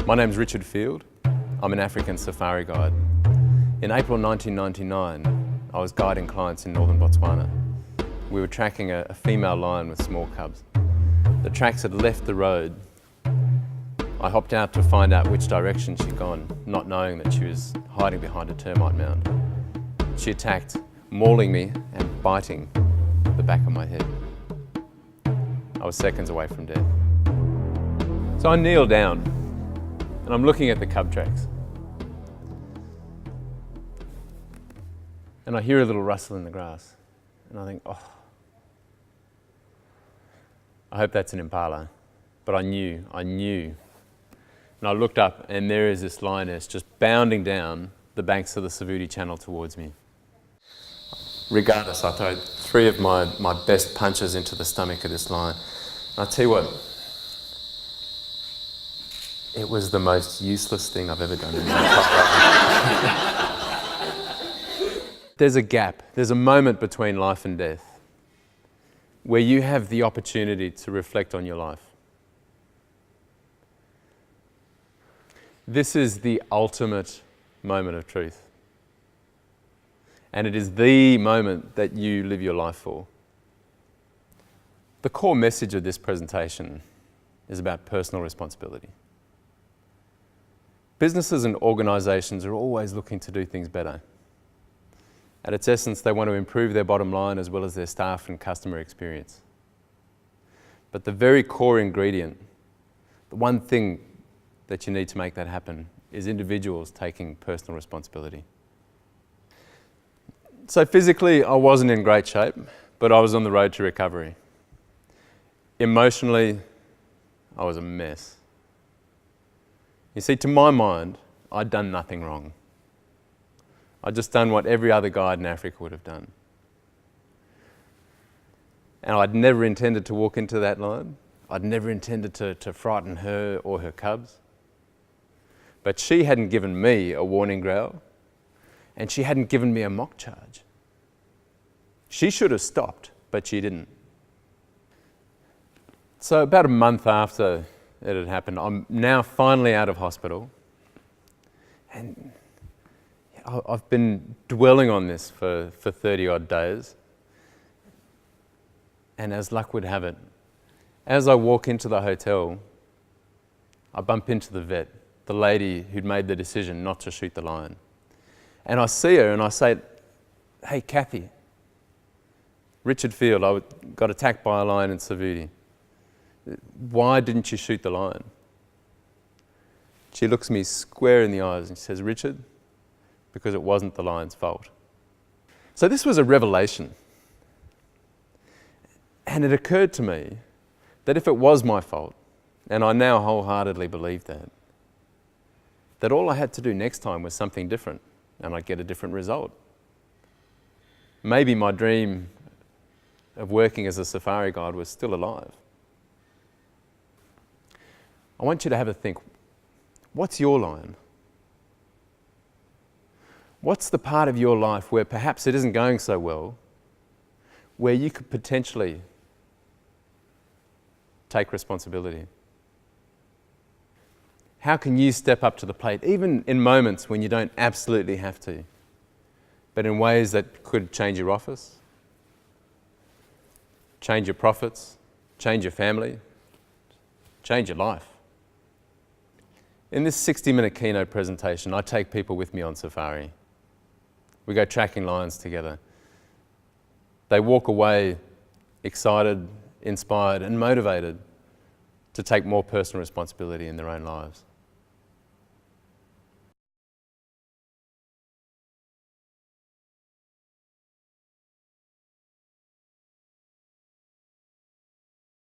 My name's Richard Field. I'm an African safari guide. In April 1999, I was guiding clients in northern Botswana. We were tracking a female lion with small cubs. The tracks had left the road. I hopped out to find out which direction she'd gone, not knowing that she was hiding behind a termite mound. She attacked, mauling me and biting the back of my head. I was seconds away from death. So I kneel down and I'm looking at the cub tracks. And I hear a little rustle in the grass. And I think, oh, I hope that's an impala. But I knew. And I looked up and there is this lioness just bounding down the banks of the Savudi Channel towards me. Regardless, I throw three of my best punches into the stomach of this lion. And I'll tell you what, it was the most useless thing I've ever done in my life. There's a gap, there's a moment between life and death where you have the opportunity to reflect on your life. This is the ultimate moment of truth. And it is the moment that you live your life for. The core message of this presentation is about personal responsibility. Businesses and organisations are always looking to do things better. At its essence, they want to improve their bottom line as well as their staff and customer experience. But the very core ingredient, the one thing that you need to make that happen, is individuals taking personal responsibility. So physically, I wasn't in great shape, but I was on the road to recovery. Emotionally, I was a mess. You see, to my mind, I'd done nothing wrong. I'd just done what every other guide in Africa would have done. And I'd never intended to walk into that lion. I'd never intended to frighten her or her cubs. But she hadn't given me a warning growl, and she hadn't given me a mock charge. She should have stopped, but she didn't. So about a month after it had happened, I'm now finally out of hospital. And I've been dwelling on this for 30 odd days. And as luck would have it, as I walk into the hotel, I bump into the vet, the lady who'd made the decision not to shoot the lion. And I see her and I say, "Hey, Kathy, Richard Field, I got attacked by a lion in Savudi. Why didn't you shoot the lion?" She looks me square in the eyes and she says, "Richard, because it wasn't the lion's fault." So this was a revelation. And it occurred to me that if it was my fault, and I now wholeheartedly believe that all I had to do next time was something different and I'd get a different result. Maybe my dream of working as a safari guide was still alive. I want you to have a think. What's your lion? What's the part of your life where perhaps it isn't going so well, where you could potentially take responsibility? How can you step up to the plate, even in moments when you don't absolutely have to, but in ways that could change your office, change your profits, change your family, change your life? In this 60-minute keynote presentation, I take people with me on safari. We go tracking lions together. They walk away excited, inspired, and motivated to take more personal responsibility in their own lives.